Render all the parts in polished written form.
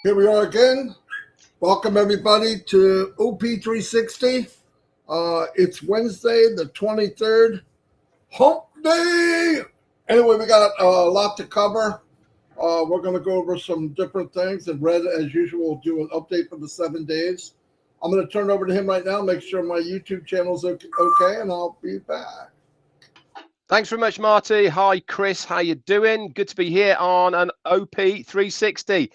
Here we are again. Welcome everybody to OP360. It's Wednesday, the 23rd, Hump Day. Anyway, we got a lot to cover. We're going to go over some different things, and Red, as usual, will do an update for the 7 days. I'm going to turn it over to him right now, make sure my YouTube channel's okay, and I'll be back. Thanks very much, Marty. Hi, Chris. How you doing? Good to be here on an OP360.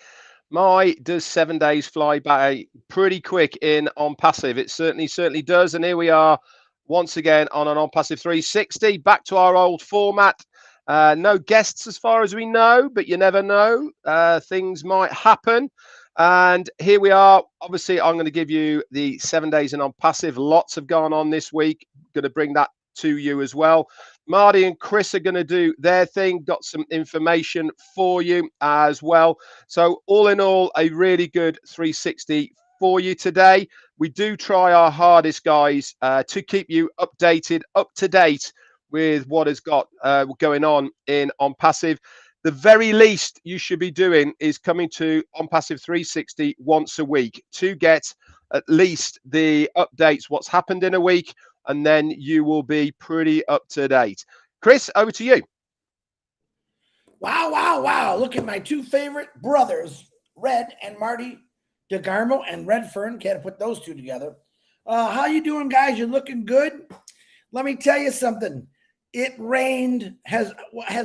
Does 7 days fly by pretty quick in OnPassive? It certainly does. And here we are once again on an OnPassive 360, back to our old format. No guests as far as we know, but you never know. Things might happen. And here we are. Obviously, I'm going to give you the 7 days in OnPassive. Lots have gone on this week. Going to bring that to you as well. Marty and Chris are going to do their thing. Got some information for you as well. So all in all, a really good 360 for you today. We do try our hardest, guys, to keep you updated, up to date with what has got going on in OnPassive. The very least you should be doing is coming to OnPassive 360 once a week to get at least the updates, what's happened in a week, and then you will be pretty up to date. Chris, over to you. Wow. Look at my two favorite brothers, Red and Marty DeGarmo and Redfern. Can't put those two together. How you doing, guys? You're looking good. Let me tell you something. It rained, has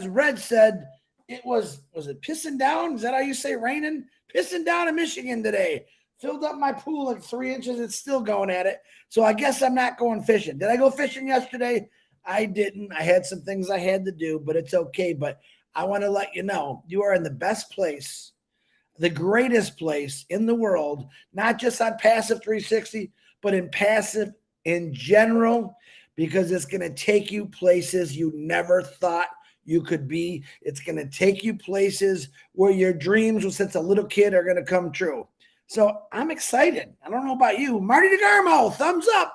Red said, it was it pissing down? Is that how you say raining? Pissing down in Michigan today. Filled up my pool like 3 inches. It's still going at it. So I guess I'm not going fishing. Did I go fishing yesterday? I didn't. I had some things I had to do, but it's okay. But I want to let you know, you are in the best place, the greatest place in the world, not just on Passive 360, but in Passive in general, because it's going to take you places you never thought you could be. It's going to take you places where your dreams since a little kid are going to come true. So I'm excited. I don't know about you. Marty DeGarmo, thumbs up.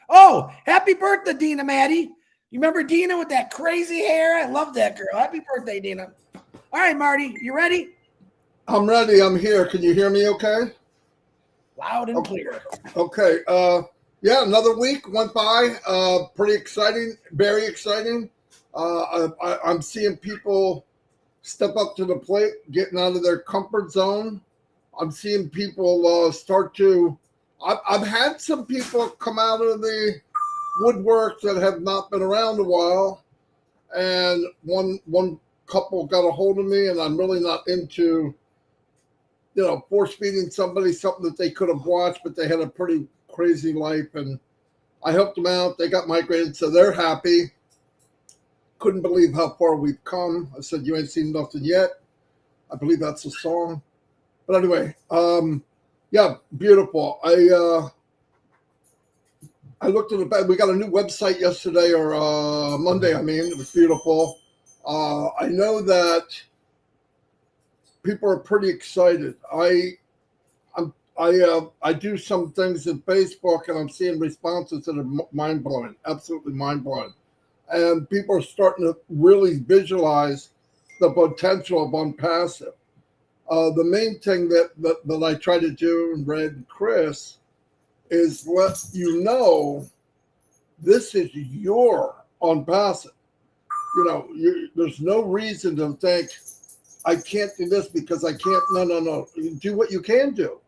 Oh, happy birthday, Dina Maddie. You remember Dina with that crazy hair? I love that girl. Happy birthday, Dina. All right, Marty, you ready? I'm ready. I'm here. Can you hear me okay? Loud and clear. Okay. Yeah, another week went by. Pretty exciting. Very exciting. I'm seeing people step up to the plate, getting out of their comfort zone. I'm seeing people start to. I've had some people come out of the woodwork that have not been around a while, and one couple got a hold of me, and I'm really not into, force feeding somebody something that they could have watched, but they had a pretty crazy life, and I helped them out. They got migrated, so they're happy. Couldn't believe how far we've come. I said, you ain't seen nothing yet. I believe that's a song. But anyway, yeah, beautiful. I looked at the, we got a new website yesterday or Monday. I mean, it was beautiful. I know that people are pretty excited. I do some things in Facebook, and I'm seeing responses that are mind blowing, absolutely mind blowing. And people are starting to really visualize the potential of OnPassive. The main thing that I try to do, and Red and Chris, is let you know this is your OnPassive. There's no reason to think I can't do this because I can't. No. Do what you can do.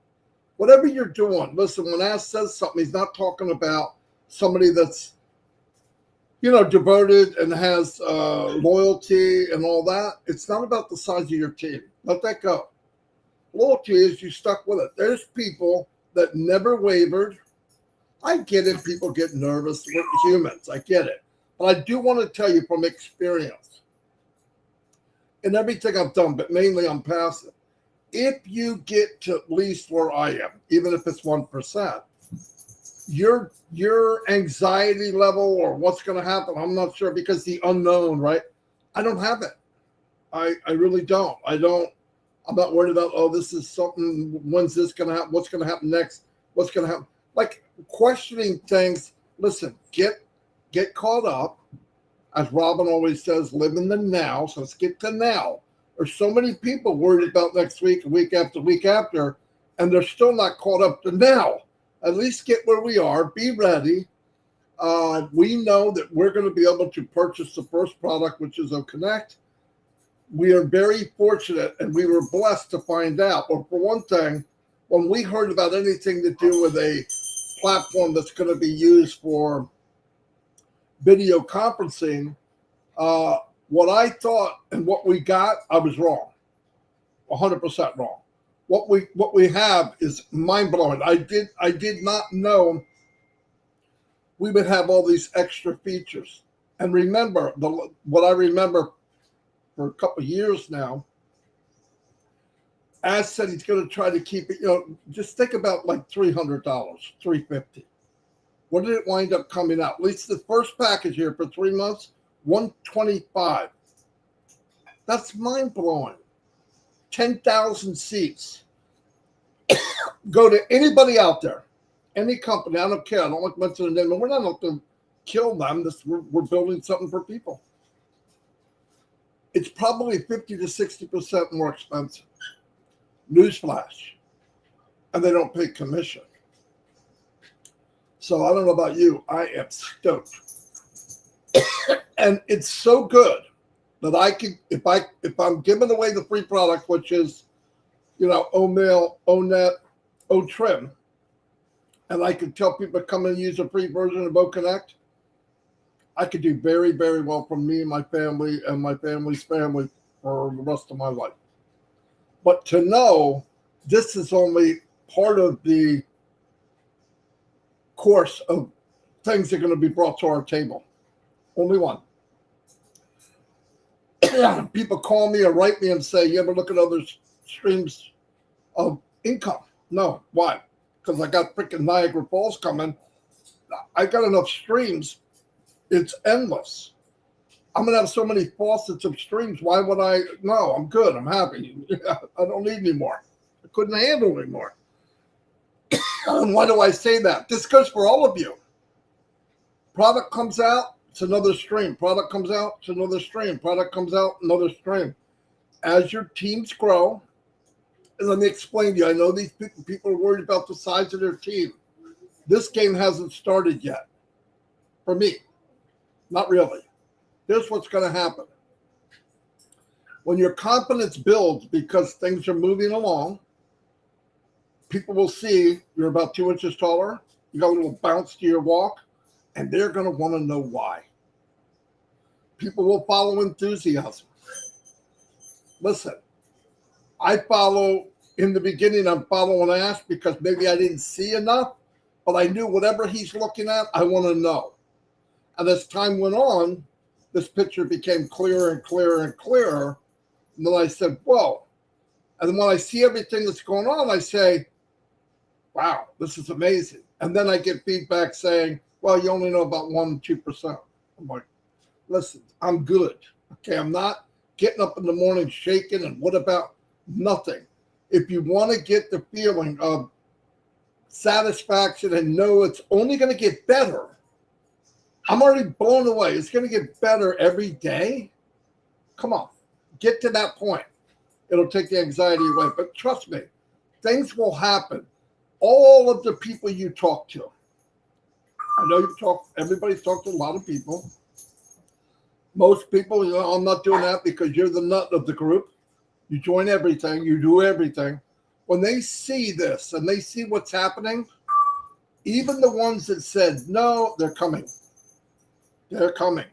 Whatever you're doing. Listen, when Ash says something, he's not talking about somebody that's devoted and has loyalty and all that. It's not about the size of your team. Let that go. Loyalty is you stuck with it. There's people that never wavered. I get it. People get nervous. We're humans. I get it. But I do want to tell you from experience, in everything I've done, but mainly OnPassive, if you get to at least where I am, even if it's 1%, your anxiety level or what's going to happen, I'm not sure, because the unknown, right? I don't have it. I really don't. I'm not worried about, this is something, when's this going to happen? What's going to happen next? What's going to happen? Like questioning things. Listen, get get caught up. As Robin always says, live in the now. So let's get to now. There's so many people worried about next week, week after, and they're still not caught up to now. At least get where we are. Be ready. We know that we're going to be able to purchase the first product, which is O-Connect. We are very fortunate, and we were blessed to find out. Well, for one thing, when we heard about anything to do with a platform that's going to be used for video conferencing, what I thought and what we got, I was wrong, 100% wrong. What we have is mind blowing. I did not know we would have all these extra features. And remember, what I remember for a couple of years now, Az said he's going to try to keep it, just think about like $300, $350. What did it wind up coming out? At least the first package here for 3 months, $125. That's mind blowing. 10,000 seats. Go to anybody out there, any company. I don't care. I don't like mentioning the name. We're not going to kill them. We're building something for people. It's probably 50 to 60% more expensive. Newsflash. And they don't pay commission. So I don't know about you. I am stoked. And it's so good that I can, if I'm giving away the free product, which is, O-Mail, O-Net, O-Trim, and I could tell people to come and use a free version of O-Connect, I could do very, very well for me and my family and my family's family for the rest of my life. But to know this is only part of the course of things that are going to be brought to our table. Only one. People call me or write me and say, you ever look at other streams of income? No. Why? Because I got freaking Niagara Falls coming. I got enough streams. It's endless. I'm going to have so many faucets of streams. Why would I? No, I'm good. I'm happy. I don't need any more. I couldn't handle anymore. And why do I say that? This goes for all of you. Product comes out, it's another stream. Product comes out, it's another stream. Product comes out, another stream. As your teams grow, and let me explain to you, I know these people are worried about the size of their team. This game hasn't started yet. For me, not really. Here's what's going to happen. When your confidence builds because things are moving along, people will see you're about 2 inches taller, you got a little bounce to your walk, and they're going to want to know why. People will follow enthusiasm. Listen, in the beginning, I'm following Ash because maybe I didn't see enough, but I knew whatever he's looking at, I want to know. And as time went on, this picture became clearer and clearer and clearer. And then I said, whoa. And then when I see everything that's going on, I say, wow, this is amazing. And then I get feedback saying, well, you only know about 1% to 2%. I'm like, listen, I'm good. Okay, I'm not getting up in the morning shaking and what about nothing. If you want to get the feeling of satisfaction and know it's only going to get better, I'm already blown away. It's going to get better every day. Come on, get to that point. It'll take the anxiety away. But trust me, things will happen. All of the people you talk to, I know everybody's talked to a lot of people. Most people, I'm not doing that because you're the nut of the group. You join everything, you do everything. When they see this and they see what's happening, even the ones that said, no, they're coming. They're coming.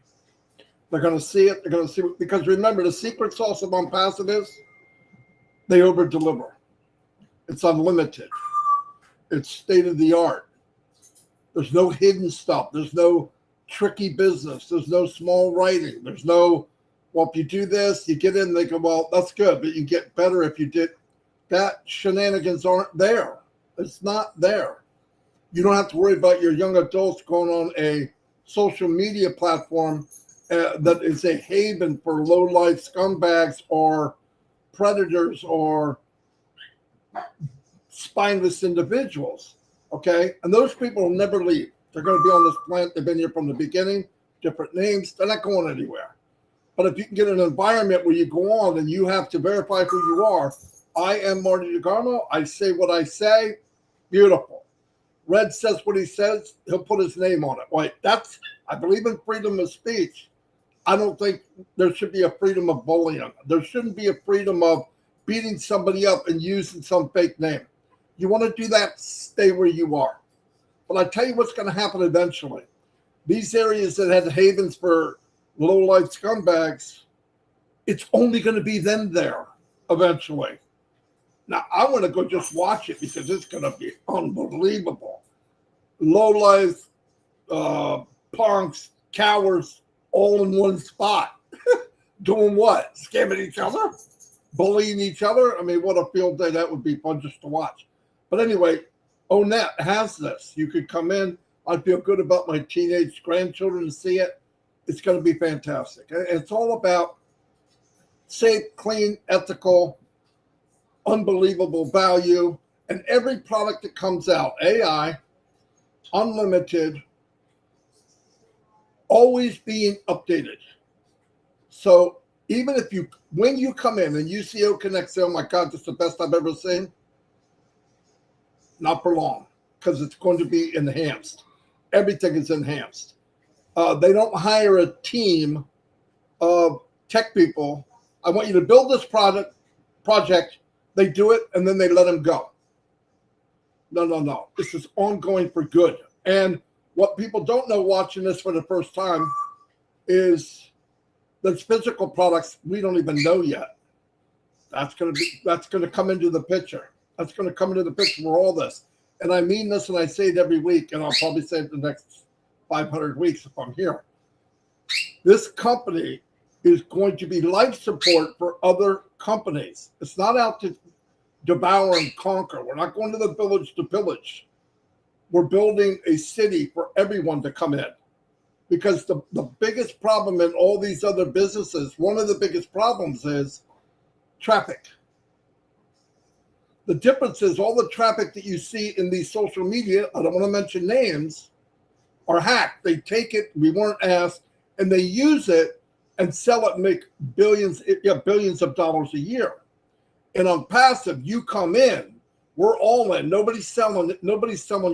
They're going to see it. They're going to see it. Because remember, the secret sauce of OnPassive is they over-deliver. It's unlimited. It's state-of-the-art. There's no hidden stuff. There's no tricky business. There's no small writing. There's no, well, if you do this, you get in, they go, well, that's good, but you get better if you did. That shenanigans aren't there. It's not there. You don't have to worry about your young adults going on a social media platform that is a haven for low-life scumbags or predators or spineless individuals, okay? And those people will never leave. They're going to be on this planet. They've been here from the beginning, different names. They're not going anywhere. But if you can get an environment where you go on and you have to verify who you are, I am Marty DeGarmo. I say what I say. Beautiful. Red says what he says. He'll put his name on it. Right? I believe in freedom of speech. I don't think there should be a freedom of bullying. There shouldn't be a freedom of beating somebody up and using some fake name. You want to do that, stay where you are. But I tell you what's going to happen eventually. These areas that had havens for low-life scumbags, it's only going to be them there eventually. Now, I want to go just watch it because it's going to be unbelievable. Low-life punks, cowards, all in one spot. Doing what? Scamming each other? Bullying each other? I mean, what a field day that would be fun just to watch. But anyway, O-Net has this. You could come in. I feel good about my teenage grandchildren to see it. It's going to be fantastic. It's all about safe, clean, ethical, unbelievable value. And every product that comes out, AI, unlimited, always being updated. So even if when you come in and you see O-Connect say, oh my God, this is the best I've ever seen, not for long, because it's going to be enhanced. Everything is enhanced. They don't hire a team of tech people. I want you to build this project. They do it, and then they let them go. No. This is ongoing for good. And what people don't know watching this for the first time is there's physical products we don't even know yet. That's going to come into the picture. That's going to come into the picture for all this. And I mean this, and I say it every week, and I'll probably say it the next 500 weeks if I'm here. This company is going to be life support for other companies. It's not out to devour and conquer. We're not going to the village to pillage. We're building a city for everyone to come in. Because the biggest problem in all these other businesses, one of the biggest problems is traffic. The difference is all the traffic that you see in these social media, I don't want to mention names, are hacked. They take it, we weren't asked, and they use it and sell it and make billions of dollars a year. And on passive, you come in, we're all in. Nobody's selling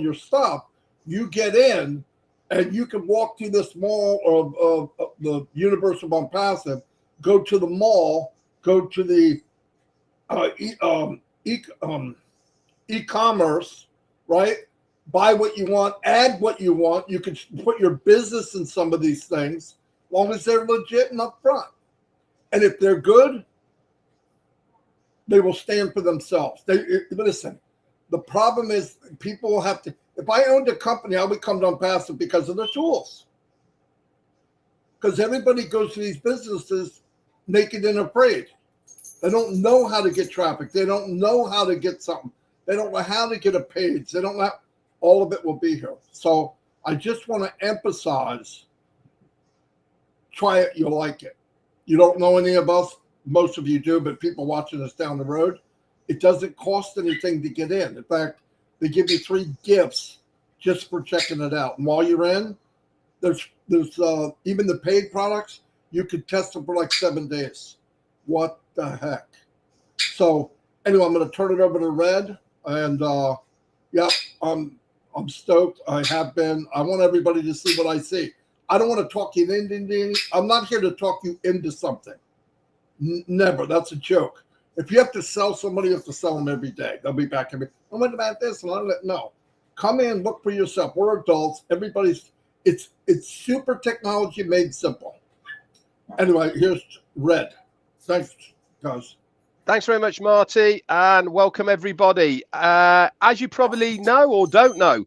your stuff. You get in, and you can walk through this mall of the universe of OnPassive, go to the mall, go to the e-commerce, right? Buy what you want, add what you want. You can put your business in some of these things, as long as they're legit and upfront. And if they're good, they will stand for themselves. Listen, the problem is people have to. If I owned a company, I would come to OnPassive because of the tools. Because everybody goes to these businesses naked and afraid. They don't know how to get traffic. They don't know how to get something. They don't know how to get a page. They don't know. All of it will be here. So I just want to emphasize, try it, you'll like it. You don't know any of us. Most of you do, but people watching us down the road, it doesn't cost anything to get in. In fact, they give you 3 gifts just for checking it out. And while you're in, there's even the paid products, you could test them for like 7 days. What the heck? So anyway, I'm going to turn it over to Red. And yeah, I'm stoked. I have been. I want everybody to see what I see. I don't want to talk you into anything. I'm not here to talk you into something. Never. That's a joke. If you have to sell somebody, you have to sell them every day. They'll be back and be, oh, what about this? No. Come in, look for yourself. We're adults. It's super technology made simple. Anyway, here's Red. Thanks, guys. Thanks very much, Marty, and welcome everybody. As you probably know or don't know,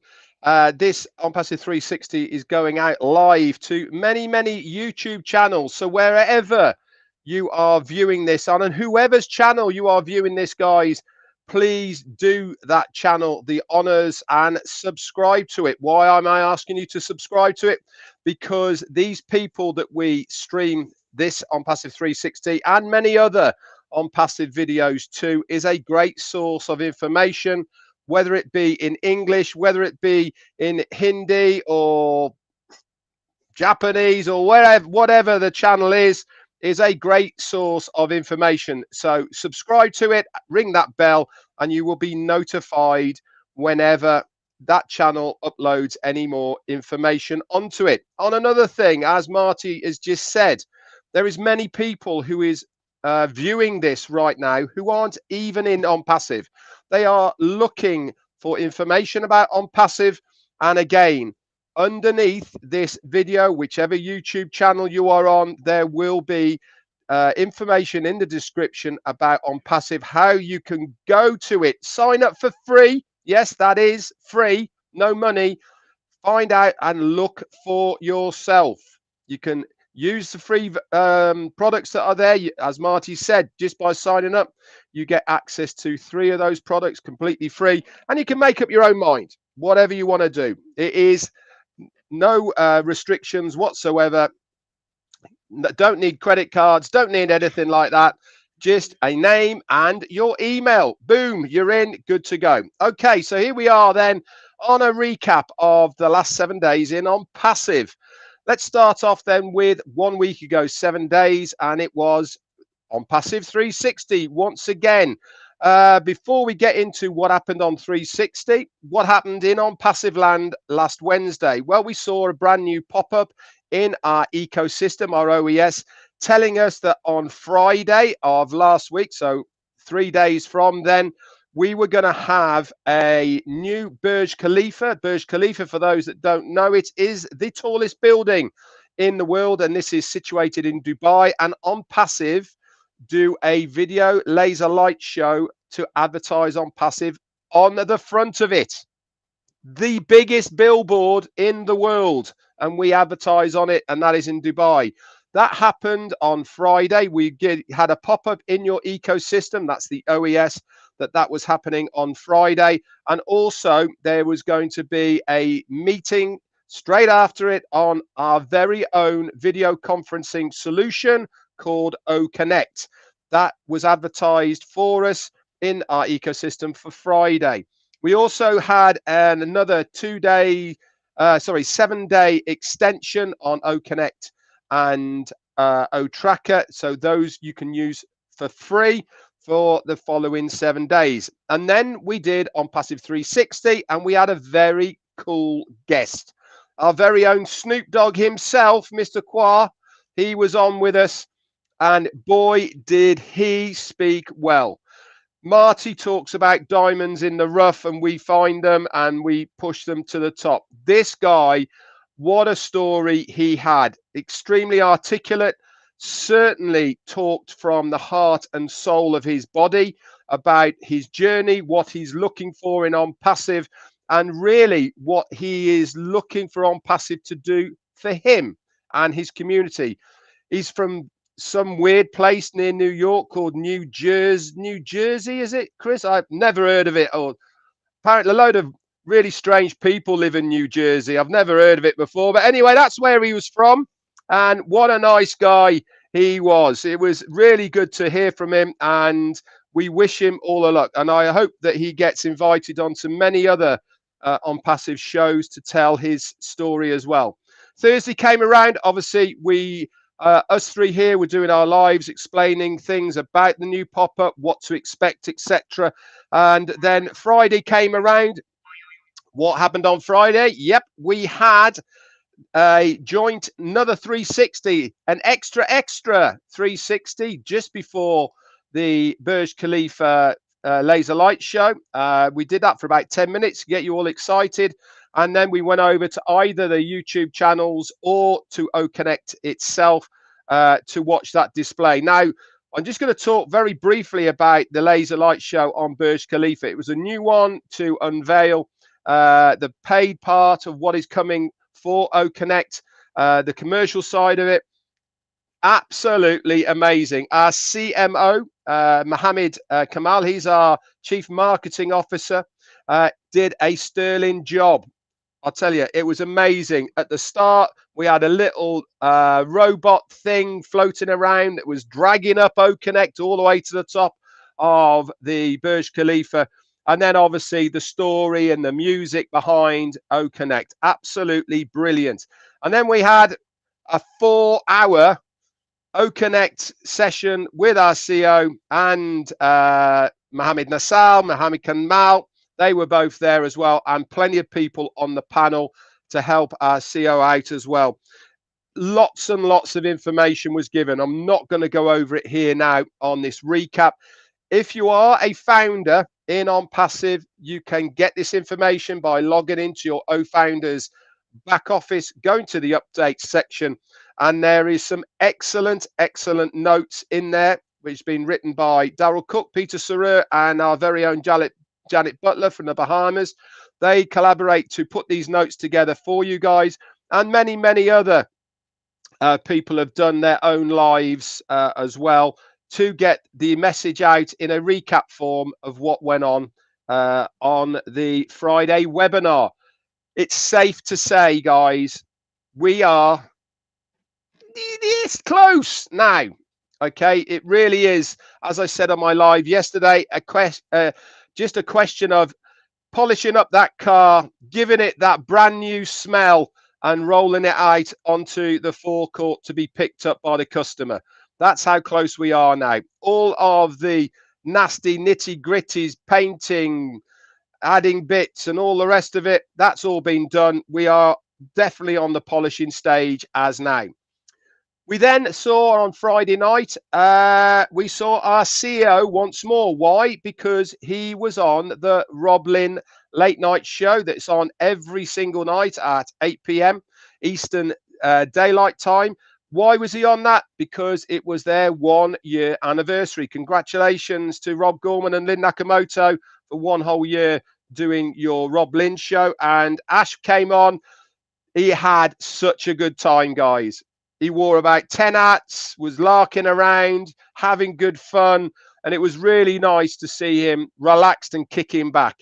this OnPassive 360 is going out live to many YouTube channels. So wherever you are viewing this on, and whoever's channel you are viewing this, guys, please do that channel the honors and subscribe to it. Why am I asking you to subscribe to it? Because these people that we stream this OnPassive 360 and many other OnPassive videos too is a great source of information, whether it be in English, whether it be in Hindi or Japanese or whatever the channel is. is a great source of information. So subscribe to it, ring that bell, and you will be notified whenever that channel uploads any more information onto it. On another thing, as Marty has just said, there is many people who is viewing this right now who aren't even in OnPassive. They are looking for information about OnPassive, and again, underneath this video, whichever YouTube channel you are on, there will be information in the description about OnPassive, how you can go to it, sign up for free. Yes, that is free, no money. Find out and look for yourself. You can use the free products that are there. As Marty said, just by signing up, you get access to 3 of those products completely free, and you can make up your own mind, whatever you want to do. It is no restrictions whatsoever. Don't need credit cards, don't need anything like that. Just a name and your email. Boom, you're in, good to go. Okay, so here we are then on a recap of the last 7 days in OnPassive. Let's start off then with 1 week ago, 7 days, and it was OnPassive 360 once again. Before we get into what happened on 360, what happened in OnPassive land last Wednesday? Well, we saw a brand new pop-up in our ecosystem, our OES, telling us that on Friday of last week, so 3 days from then, we were going to have a new Burj Khalifa. Burj Khalifa, for those that don't know, it is the tallest building in the world, and this is situated in Dubai. And OnPassive do a video laser light show to advertise OnPassive on the front of it. The biggest billboard in the world, and we advertise on it, and that is in Dubai. That happened on Friday. We had a pop-up in your ecosystem. That's the OES. That was happening on Friday. And also there was going to be a meeting straight after it on our very own video conferencing solution called O-Connect. That was advertised for us in our ecosystem for Friday. We also had another 7-day extension on O-Connect and O-Tracker. So those you can use for free for the following 7 days. And then we did OnPassive 360, and we had a very cool guest. Our very own Snoop Dogg himself, Mr. Qua, he was on with us, and boy, did he speak well. Marty talks about diamonds in the rough, and we find them and we push them to the top. This guy, what a story he had. Extremely articulate, certainly talked from the heart and soul of his body about his journey, what he's looking for in OnPassive, and really what he is looking for OnPassive to do for him and his community. He's from some weird place near New York called New Jersey, is it, Chris? I've never heard of it. Or apparently a load of really strange people live in New Jersey. I've never heard of it before. But anyway, that's where he was from. And what a nice guy he was. It was really good to hear from him, and we wish him all the luck. And I hope that he gets invited onto many other OnPassive shows to tell his story as well. Thursday came around. Obviously, we us three here were doing our lives, explaining things about the new pop-up, what to expect, etc. And then Friday came around. What happened on Friday? Yep, we had a joint, another 360, an extra 360 just before the Burj Khalifa laser light show. We did that for about 10 minutes to get you all excited, and then we went over to either the YouTube channels or to O-Connect itself to watch that display. Now, I'm just going to talk very briefly about the laser light show on Burj Khalifa. It was a new one to unveil the paid part of what is coming for O-Connect, the commercial side of it. Absolutely amazing. Our CMO, Mohammed Kamal, he's our Chief Marketing Officer, did a sterling job. I'll tell you, it was amazing. At the start, we had a little robot thing floating around that was dragging up O-Connect all the way to the top of the Burj Khalifa. And then obviously the story and the music behind O-Connect. Absolutely brilliant. And then we had a 4-hour O-Connect session with our CEO and Mohammed Nassal, Mohammed Kamal. They were both there as well, and plenty of people on the panel to help our CEO out as well. Lots and lots of information was given. I'm not going to go over it here now on this recap. If you are a founder in OnPassive, you can get this information by logging into your O-Founders back office, going to the update section, and there is some excellent notes in there, which has been written by Daryl Cook, Peter Sarer, and our very own Janet Butler from the Bahamas. They collaborate to put these notes together for you guys, and many other people have done their own lives as well to get the message out in a recap form of what went on the Friday webinar. It's safe to say, guys, we are this close now. Okay, it really is. As I said on my live yesterday, just a question of polishing up that car, giving it that brand new smell, and rolling it out onto the forecourt to be picked up by the customer. That's how close we are now. All of the nasty nitty gritties, painting, adding bits and all the rest of it, that's all been done. We are definitely on the polishing stage as now. We then saw on Friday night, we saw our CEO once more. Why? Because he was on the Rob Lynn late night show that's on every single night at 8 p.m. Eastern Daylight Time. Why was he on that? Because it was their 1 year anniversary. Congratulations to Rob Gorman and Lynn Nakamoto for 1 whole year doing your Rob Lynn show. And Ash came on. He had such a good time, guys. He wore about 10 hats, was larking around, having good fun, and it was really nice to see him relaxed and kicking back.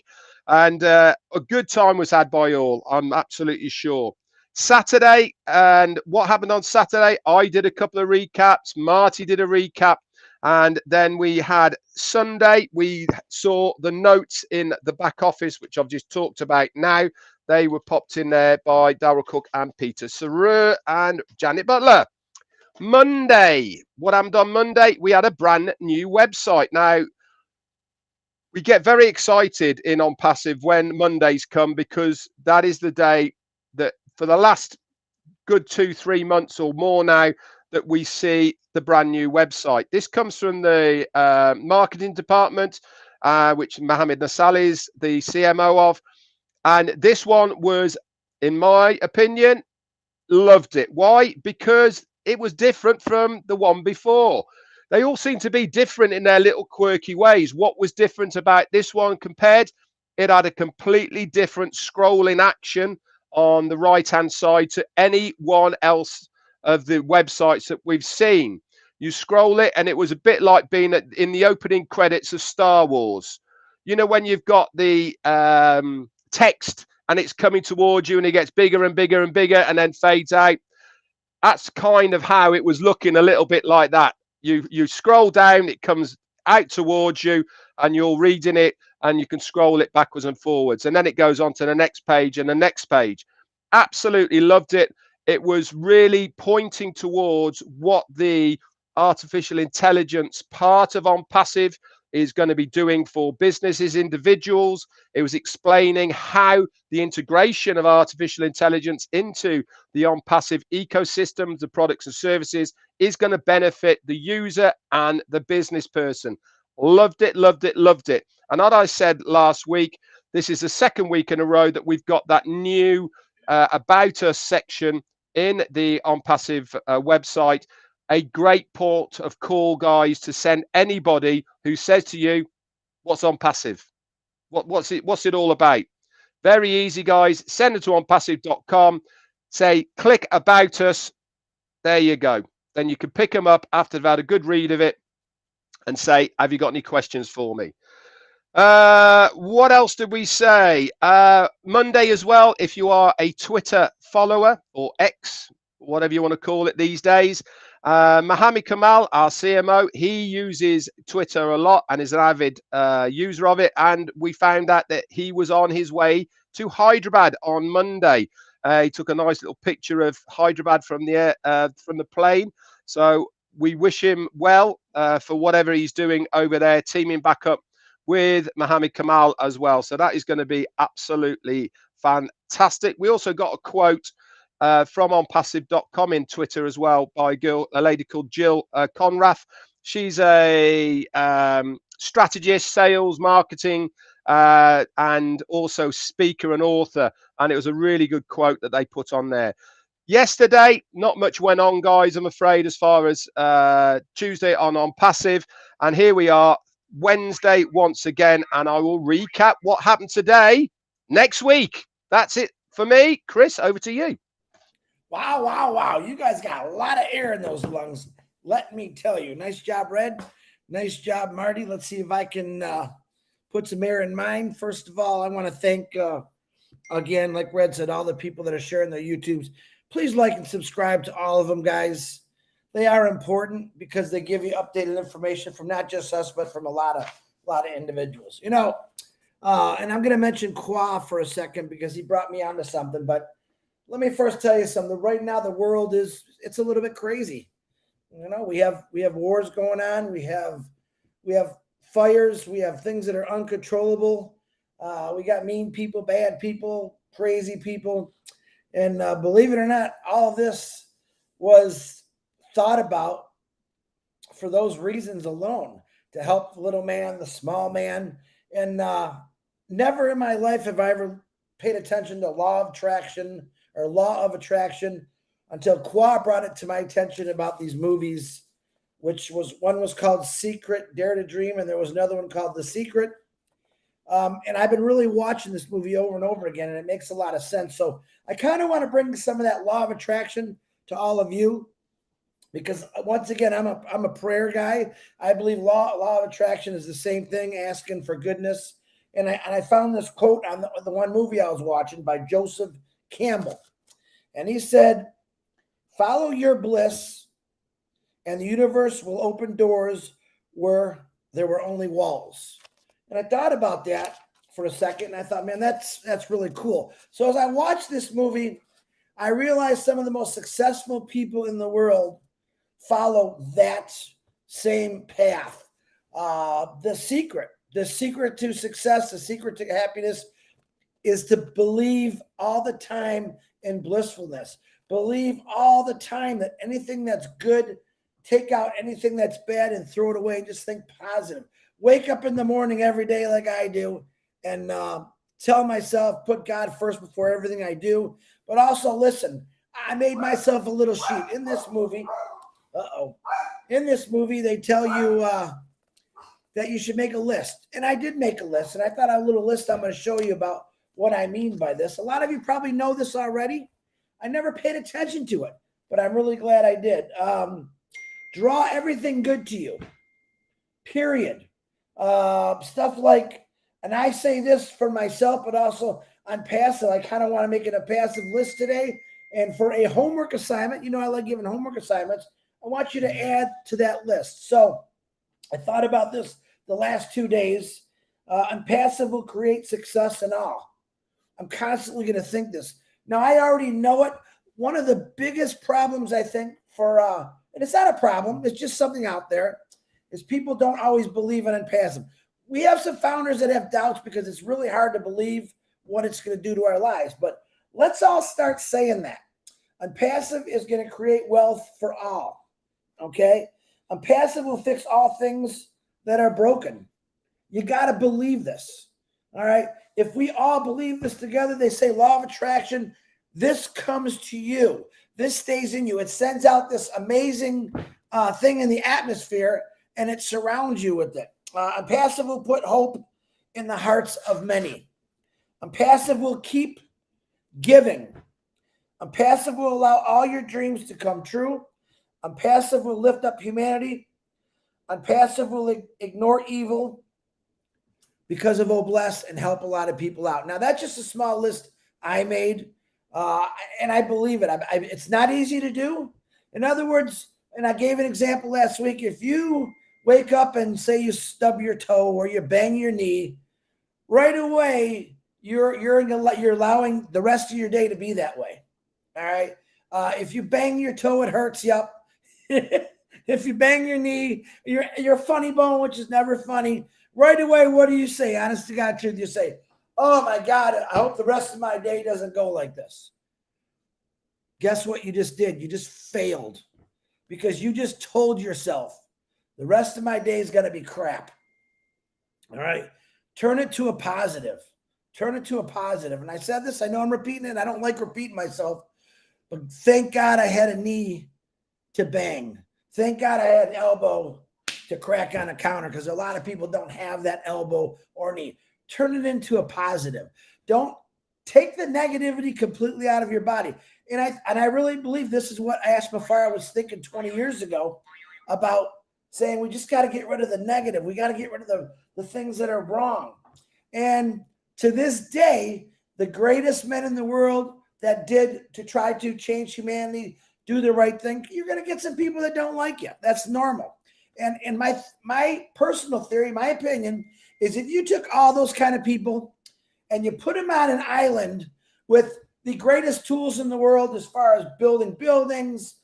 And a good time was had by all, I'm absolutely sure. Saturday, and what happened on Saturday? I did a couple of recaps, Marty did a recap, and then we had Sunday. We saw the notes in the back office, which I've just talked about now. They were popped in there by Daryl Cook and Peter Sarer and Janet Butler. Monday, what happened on Monday? We had a brand new website. Now, we get very excited in OnPassive when Mondays come, because that is the day that for the last good 2-3 months or more now that we see the brand new website. This comes from the marketing department, which Mohammed Nassal is the CMO of. And this one was, in my opinion, loved it. Why? Because it was different from the one before. They all seem to be different in their little quirky ways. What was different about this one compared? It had a completely different scrolling action on the right-hand side to any one else of the websites that we've seen. You scroll it, and it was a bit like being in the opening credits of Star Wars. You know, when you've got the text and it's coming towards you and it gets bigger and bigger and bigger and then fades out. That's kind of how it was looking, a little bit like that. You scroll down, it comes out towards you, and you're reading it, and you can scroll it backwards and forwards, and then it goes on to the next page and the next page. Absolutely loved it. It was really pointing towards what the artificial intelligence part of OnPassive is going to be doing for businesses, individuals. It was explaining how the integration of artificial intelligence into the OnPassive ecosystem, the products and services, is going to benefit the user and the business person. Loved it, loved it, loved it. And as I said last week, this is the second week in a row that we've got that new About Us section in the OnPassive website. A great port of call, guys, to send anybody who says to you, what's OnPassive? What's it all about? Very easy, guys. Send it to onpassive.com. Say, click About Us. There you go. Then you can pick them up after they've had a good read of it and say, have you got any questions for me? What else did we say? Monday as well, if you are a Twitter follower or X, whatever you want to call it these days, Mohammed Kamal, our CMO, he uses Twitter a lot and is an avid user of it. And we found out that he was on his way to Hyderabad on Monday. He took a nice little picture of Hyderabad from the plane. So we wish him well for whatever he's doing over there, teaming back up with Mohammed Kamal as well. So that is going to be absolutely fantastic. We also got a quote from OnPassive.com in Twitter as well by a lady called Jill Conrath. She's a strategist, sales, marketing, and also speaker and author. And it was a really good quote that they put on there. Yesterday, not much went on, guys, I'm afraid, as far as Tuesday on OnPassive. And here we are, Wednesday once again. And I will recap what happened today next week. That's it for me. Chris, over to you. Wow, wow, wow. You guys got a lot of air in those lungs. Let me tell you. Nice job, Red. Nice job, Marty. Let's see if I can put some air in mine. First of all, I want to thank, again, like Red said, all the people that are sharing their YouTubes. Please like and subscribe to all of them, guys. They are important because they give you updated information from not just us, but from a lot of individuals. You know, and I'm going to mention Qua for a second because he brought me onto something, but let me first tell you something. Right now, the world it's a little bit crazy. You know, we have wars going on. We have fires. We have things that are uncontrollable. We got mean people, bad people, crazy people. And believe it or not, all of this was thought about for those reasons alone, to help the little man, the small man. And never in my life have I ever paid attention to law of attraction until Qua brought it to my attention about these movies, one was called Secret, Dare to Dream, and there was another one called The Secret. And I've been really watching this movie over and over again, and it makes a lot of sense. So I kind of want to bring some of that law of attraction to all of you, because once again, I'm a prayer guy. I believe law of attraction is the same thing, asking for goodness. And I found this quote on the one movie I was watching by Joseph Campbell. And he said, "Follow your bliss, and the universe will open doors where there were only walls." And I thought about that for a second, and I thought, man, that's really cool. So as I watched this movie, I realized some of the most successful people in the world follow that same path. The secret to success, the secret to happiness is to believe all the time in blissfulness. Believe all the time that anything that's good, take out anything that's bad and throw it away and just think positive. Wake up in the morning every day like I do and tell myself, put God first before everything I do. But also, listen, I made myself a little sheet. In this movie, they tell you that you should make a list. And I did make a list. And I thought a little list I'm going to show you about what I mean by this. A lot of you probably know this already. I never paid attention to it, but I'm really glad I did. Draw everything good to you, period. Stuff like, and I say this for myself, but also on passive, I kind of want to make it a passive list today. And for a homework assignment, you know, I like giving homework assignments. I want you to add to that list. So I thought about this the last 2 days. OnPassive will create success in all. I'm constantly going to think this. Now, I already know it. One of the biggest problems, I think, and it's not a problem, it's just something out there, is people don't always believe in OnPassive. We have some founders that have doubts because it's really hard to believe what it's going to do to our lives. But let's all start saying that. OnPassive is going to create wealth for all. Okay? OnPassive will fix all things that are broken. You got to believe this. All right? If we all believe this together, they say law of attraction, this comes to you. This stays in you. It sends out this amazing thing in the atmosphere, and it surrounds you with it. OnPassive will put hope in the hearts of many. OnPassive will keep giving. OnPassive will allow all your dreams to come true. OnPassive will lift up humanity. OnPassive will ignore evil because of O-Bless and help a lot of people out. Now, that's just a small list I made, and I believe it. It's not easy to do. In other words, and I gave an example last week, if you wake up and say you stub your toe or you bang your knee, right away, you're allowing the rest of your day to be that way. All right. If you bang your toe, it hurts. Yep. If you bang your knee, your funny bone, which is never funny, right away, what do you say? Honest to God truth, you say, oh my God, I hope the rest of my day doesn't go like this. Guess what you just did? You just failed because you just told yourself the rest of my day is going to be crap. All right. Turn it to a positive. Turn it to a positive. And I said this, I know I'm repeating it. I don't like repeating myself, but thank God I had a knee to bang. Thank God I had an elbow to crack on a counter because a lot of people don't have that elbow or knee. Turn it into a positive. Don't take the negativity completely out of your body. And I really believe this is what Ash Mufareh was thinking 20 years ago about saying we just got to get rid of the negative. We got to get rid of the things that are wrong. And to this day, the greatest men in the world that did to try to change humanity, do the right thing, you're going to get some people that don't like you. That's normal. And my personal theory, my opinion, is if you took all those kind of people and you put them on an island with the greatest tools in the world as far as building buildings,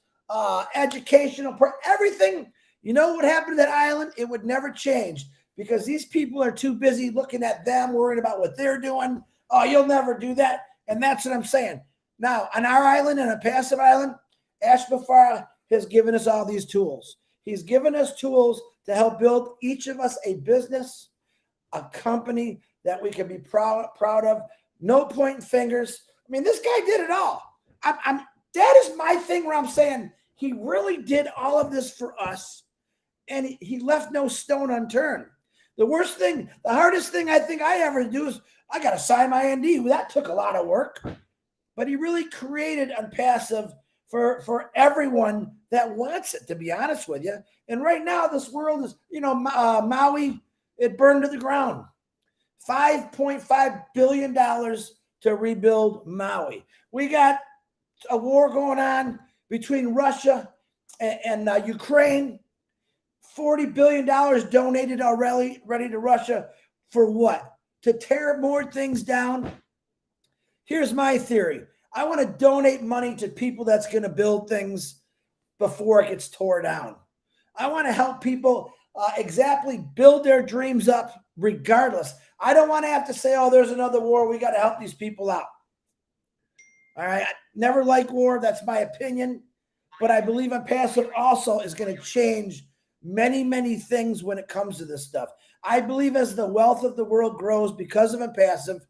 educational, everything, you know what happened to that island? It would never change because these people are too busy looking at them, worrying about what they're doing. Oh, you'll never do that. And that's what I'm saying. Now, on our island, on a passive island, Ash Mufareh has given us all these tools. He's given us tools to help build each of us a business, a company that we can be proud of. No pointing fingers. I mean, this guy did it all. That is my thing where I'm saying he really did all of this for us, and he left no stone unturned. The worst thing, the hardest thing I think I ever do is I got to sign my ND. That took a lot of work, but he really created OnPassive for everyone that wants it, to be honest with you. And right now, this world is, Maui, it burned to the ground. $5.5 billion to rebuild Maui. We got a war going on between Russia and Ukraine. $40 billion donated already to Russia for what? To tear more things down? Here's my theory. I want to donate money to people that's going to build things before it gets tore down. I want to help people exactly build their dreams up regardless. I don't want to have to say, oh, there's another war. We got to help these people out. All right. I never like war. That's my opinion. But I believe OnPassive also is going to change many, many things when it comes to this stuff. I believe as the wealth of the world grows because of OnPassive,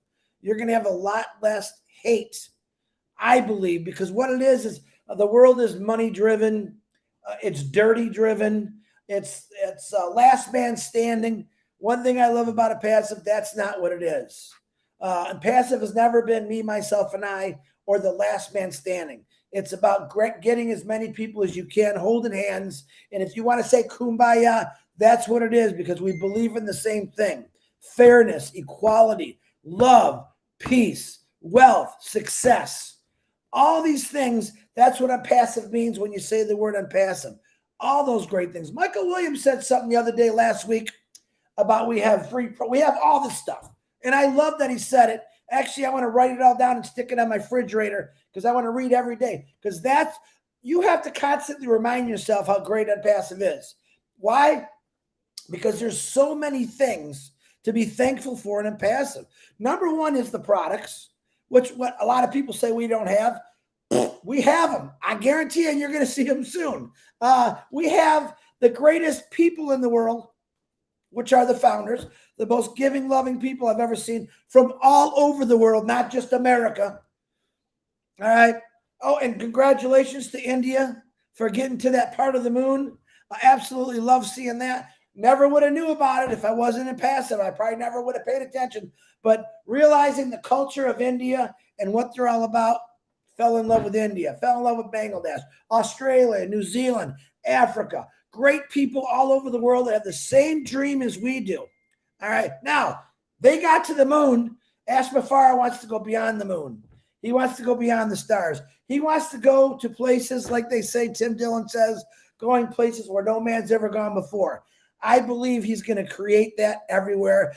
you're going to have a lot less hate. I believe, because what it is the world is money driven. It's dirty driven. It's last man standing. One thing I love about OnPassive, that's not what it is. OnPassive has never been me, myself, and I, or the last man standing. It's about getting as many people as you can, holding hands. And if you want to say kumbaya, that's what it is, because we believe in the same thing. Fairness, equality, love, peace, wealth, success. All these things, that's what OnPassive means when you say the word OnPassive. All those great things. Michael Williams said something the other day last week about we have all this stuff. And I love that he said it. Actually, I want to write it all down and stick it on my refrigerator because I want to read every day. Because you have to constantly remind yourself how great OnPassive is. Why? Because there's so many things to be thankful for in OnPassive. Number one is the products, which what a lot of people say we don't have. We have them. I guarantee you, you're going to see them soon. We have the greatest people in the world, which are the founders, the most giving, loving people I've ever seen from all over the world, not just America. All right. Oh, and congratulations to India for getting to that part of the moon. I absolutely love seeing that. Never would have knew about it if I wasn't OnPassive. I probably never would have paid attention. But realizing the culture of India and what they're all about, fell in love with India, fell in love with Bangladesh, Australia, New Zealand, Africa. Great people all over the world that have the same dream as we do. All right. Now, they got to the moon. Ash Mufareh wants to go beyond the moon. He wants to go beyond the stars. He wants to go to places, like they say, Tim Dillon says, going places where no man's ever gone before. I believe he's going to create that everywhere.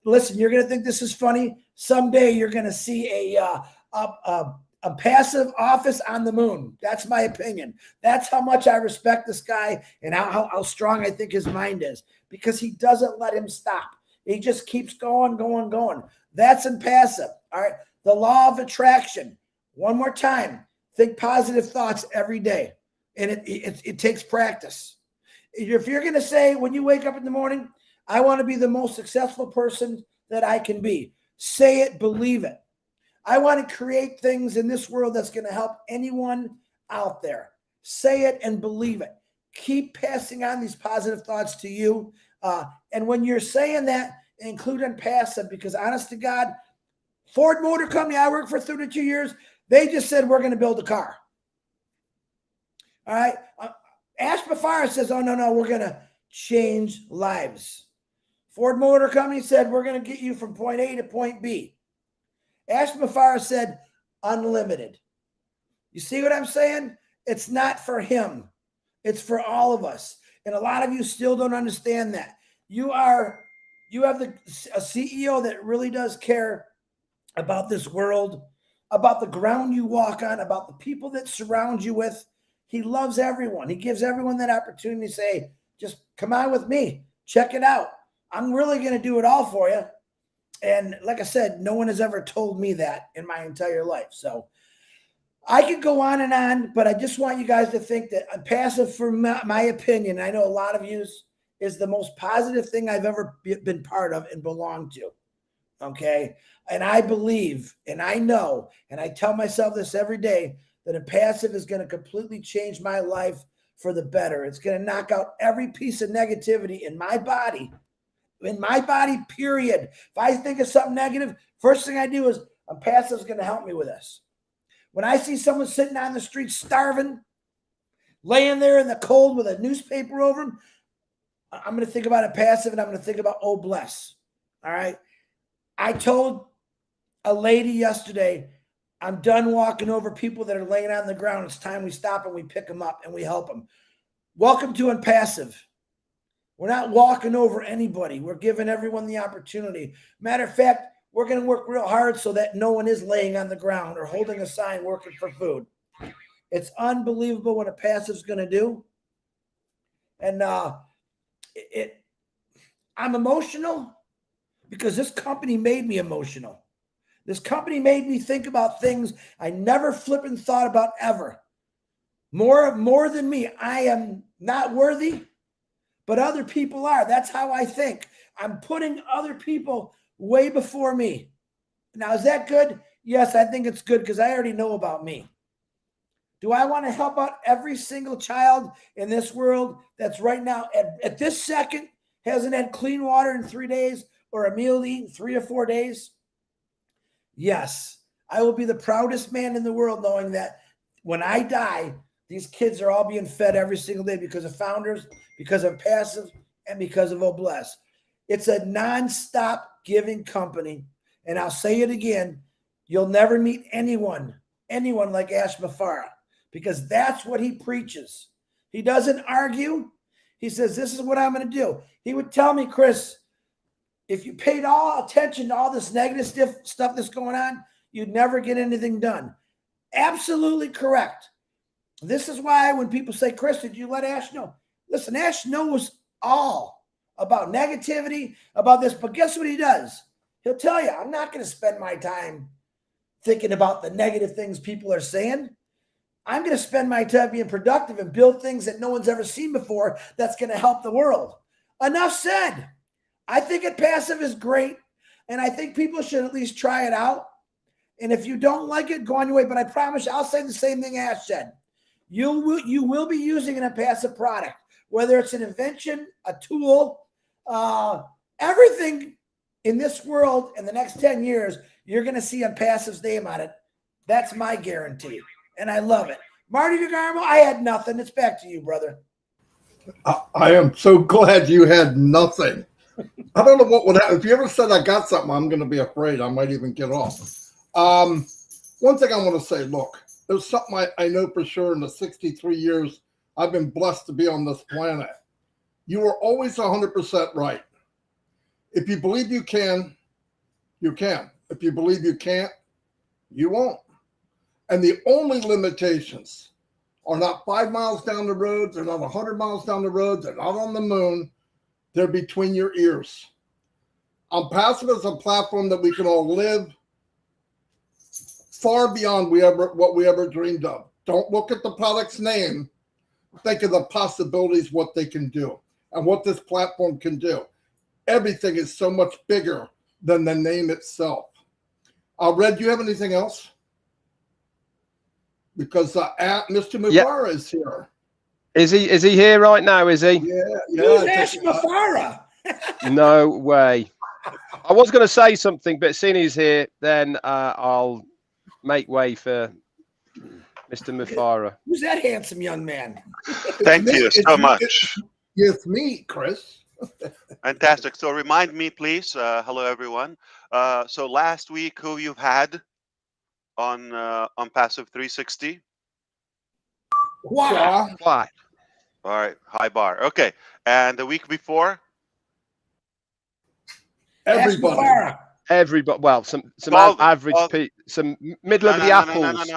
Listen, you're going to think this is funny. Someday you're going to see a a passive office on the moon. That's my opinion. That's how much I respect this guy and how strong I think his mind is, because he doesn't let him stop. He just keeps going, going, going. That's impassive. All right. The law of attraction. One more time. Think positive thoughts every day. And it takes practice. If you're going to say when you wake up in the morning, I want to be the most successful person that I can be, say it, believe it. I want to create things in this world that's going to help anyone out there. Say it and believe it. Keep passing on these positive thoughts to you. And when you're saying that, include OnPassive, because honest to God, Ford Motor Company, I worked for 32 years. They just said, we're going to build a car. All right. Ash Mufareh says, oh, no, we're going to change lives. Ford Motor Company said, we're going to get you from point A to point B. Ash Mufareh said, unlimited. You see what I'm saying? It's not for him. It's for all of us. And a lot of you still don't understand that. You have a CEO that really does care about this world, about the ground you walk on, about the people that surround you with. He loves everyone. He gives everyone that opportunity to say, just come on with me. Check it out. I'm really going to do it all for you. And like I said, no one has ever told me that in my entire life. So I could go on, but I just want you guys to think that OnPassive, for my opinion, I know a lot of you, is the most positive thing I've ever been part of and belonged to. Okay. And I believe, and I know, and I tell myself this every day, that OnPassive is going to completely change my life for the better. It's going to knock out every piece of negativity in my body, period. If I think of something negative, first thing I do is OnPassive is going to help me with this. When I see someone sitting on the street starving, laying there in the cold with a newspaper over them, I'm going to think about OnPassive, and I'm going to think about O-Bless. All right. I told a lady yesterday, I'm done walking over people that are laying on the ground. It's time we stop and we pick them up and we help them. Welcome to OnPassive. We're not walking over anybody. We're giving everyone the opportunity. Matter of fact, we're going to work real hard so that no one is laying on the ground or holding a sign working for food. It's unbelievable what OnPassive is going to do. And I'm emotional because this company made me emotional. This company made me think about things I never flipping thought about ever. More than me. I am not worthy, but other people are. That's how I think. I'm putting other people way before me. Now, is that good? Yes, I think it's good because I already know about me. Do I want to help out every single child in this world that's right now, at this second, hasn't had clean water in 3 days or a meal to eat in 3 or 4 days? Yes, I will be the proudest man in the world knowing that when I die, these kids are all being fed every single day because of founders, because of OnPassive, and because of O-Bless. It's a nonstop giving company. And I'll say it again, you'll never meet anyone like Ash Mufareh, because that's what he preaches. He doesn't argue. He says, this is what I'm going to do. He would tell me, Chris, if you paid all attention to all this negative stuff that's going on, you'd never get anything done. Absolutely correct. This is why when people say, Chris, did you let Ash know? Listen, Ash knows all about negativity, about this, but guess what he does? He'll tell you, I'm not going to spend my time thinking about the negative things people are saying. I'm going to spend my time being productive and build things that no one's ever seen before that's going to help the world. Enough said. I think OnPassive is great, and I think people should at least try it out. And if you don't like it, go on your way. But I promise you, I'll say the same thing Ash said. You will be using an OnPassive product, whether it's an invention, a tool, everything in this world in the next 10 years, you're going to see OnPassive's name on it. That's my guarantee, and I love it. Marty DeGarmo, I had nothing. It's back to you, brother. I am so glad you had nothing. I don't know what would happen. If you ever said I got something, I'm going to be afraid. I might even get off. One thing I want to say, look, there's something I know for sure in the 63 years I've been blessed to be on this planet. You are always 100% right. If you believe you can, you can. If you believe you can't, you won't. And the only limitations are not 5 miles down the road. They're not 100 miles down the road. They're not on the moon. They're between your ears. OnPassive is a platform that we can all live far beyond what we ever dreamed of. Don't look at the product's name. Think of the possibilities, what they can do, and what this platform can do. Everything is so much bigger than the name itself. Red, do you have anything else? Because Mr. Mufareh is here. Is he here right now? Is he? Yeah. Who's Ash Mufareh? No way. I was going to say something, but seeing he's here, then I'll make way for Mr. Mufareh. Who's that handsome young man? Thank you so much. It's me, Chris. Fantastic. So remind me, please. Hello, everyone. So last week, who you've had on OnPassive 360? Wow. Why? All right, high bar. Okay, and the week before? Everybody. Everybody. Well, some average people, some middle of the apples.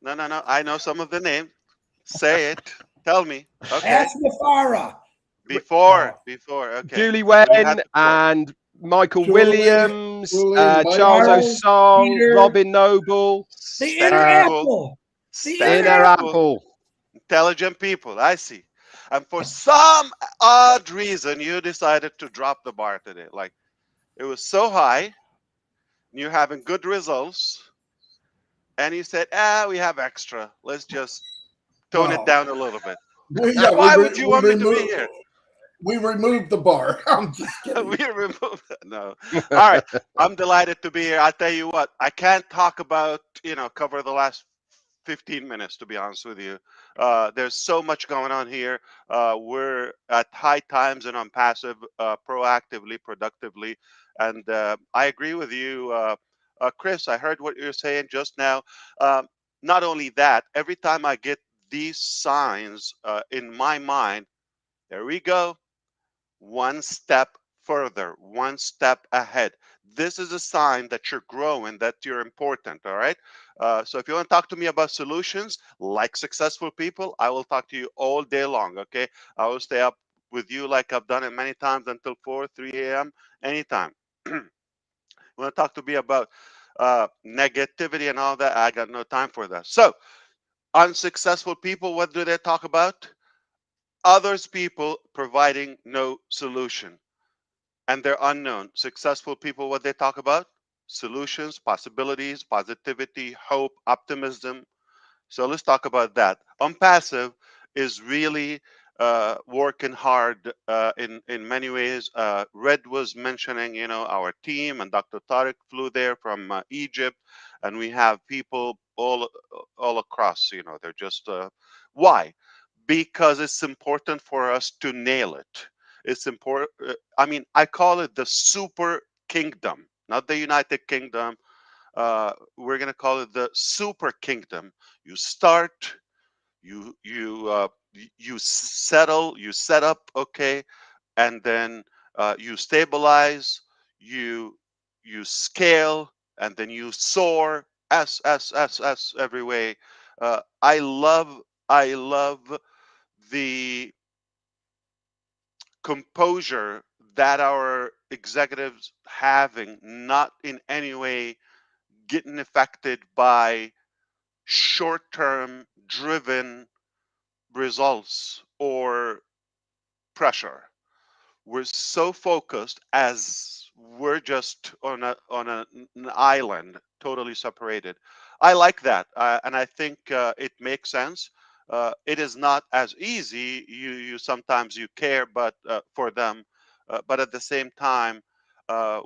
No. I know some of the names. Say it. Tell me. Okay. Ash Mufareh. Before. Okay. Julie Wen and Michael Williams, Charles Osong, Peter, Robin Noble, the Inner Apple. The Inner Apple. Intelligent people, I see. And for some odd reason, you decided to drop the bar today. Like, it was so high, you're having good results, and you said, we have extra. Let's just tone it down a little bit. Why would you want me to be here? We removed the bar. I'm just kidding. We removed it. No. All right. I'm delighted to be here. I'll tell you what, I can't talk about, cover the last 15 minutes, to be honest with you. There's so much going on here. We're at high times and OnPassive, proactively, productively. And I agree with you, Chris. I heard what you're saying just now. Not only that, every time I get these signs in my mind, there we go. One step further, one step ahead. This is a sign that you're growing, that you're important, all right? So if you want to talk to me about solutions, like successful people, I will talk to you all day long, okay? I will stay up with you like I've done it many times until 4, 3 a.m., anytime. You want to talk to me about negativity and all that, I got no time for that. So unsuccessful people, what do they talk about? Others people providing no solution, and they're unknown. Successful people, what they talk about? Solutions, possibilities, positivity, hope, optimism. So let's talk about that. OnPassive is really working hard in many ways. Red was mentioning, our team, and Dr. Tariq flew there from Egypt, and we have people all across. They're just why? Because it's important for us to nail it. It's important. I call it the super kingdom, not the United Kingdom. We're gonna call it the super kingdom. You start, you settle, you set up, okay, and then you stabilize, you scale, and then you soar. S every way. I love the composure that our executives having, not in any way getting affected by short-term driven results or pressure. We're so focused, as we're just on an island, totally separated. I like that, and I think it makes sense. It is not as easy. You sometimes you care, but for them, but at the same time,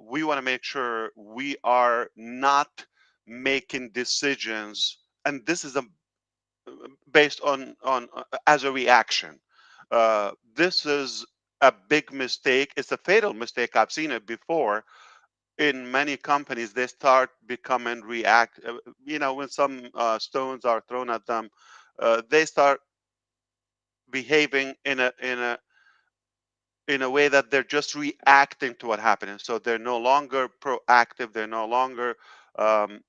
we want to make sure we are not making decisions, and this is based on as a reaction. This is a big mistake. It's a fatal mistake. I've seen it before in many companies. They start becoming react. When some stones are thrown at them, they start behaving in a way that they're just reacting to what happened. So they're no longer proactive. They're no longer